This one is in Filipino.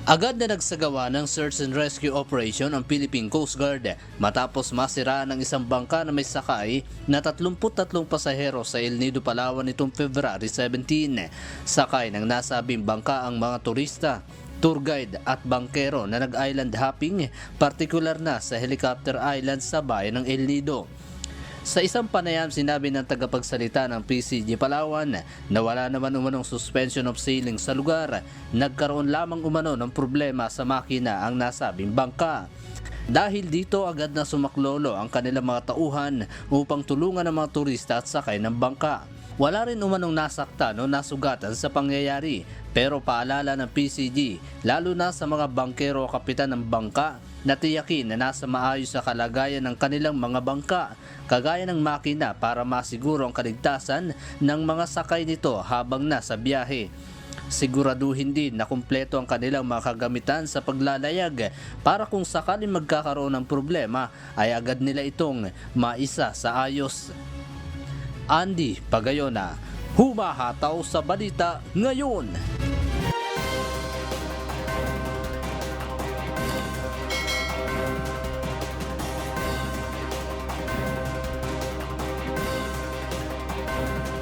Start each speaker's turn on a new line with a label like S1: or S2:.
S1: Agad na nagsagawa ng search and rescue operation ang Philippine Coast Guard matapos masiraan ng isang bangka na may sakay na 33 pasahero sa El Nido, Palawan nitong February 17. Sakay ng nasabing bangka ang mga turista, tour guide at bangkero na nag-island hopping, partikular na sa Helicopter Island sa bayan ng El Nido. Sa isang panayam, sinabi ng tagapagsalita ng PCG Palawan na wala naman umanong suspension of sailing sa lugar. Nagkaroon lamang umano ng problema sa makina ang nasabing bangka. Dahil dito agad na sumaklolo ang kanilang mga tauhan upang tulungan ang mga turista at sakay ng bangka. Wala rin umanong nasaktan o nasugatan sa pangyayari, pero paalala ng PCG lalo na sa mga bangkero o kapitan ng bangka na tiyakin na nasa maayos sa kalagayan ng kanilang mga bangka, kagaya ng makina para masiguro ang kaligtasan ng mga sakay nito habang nasa biyahe. Siguraduhin din na kumpleto ang kanilang mga kagamitan sa paglalayag para kung sakaling magkakaroon ng problema ay agad nila itong maisa sa ayos. Andy Pagayona, humahataw sa balita ngayon.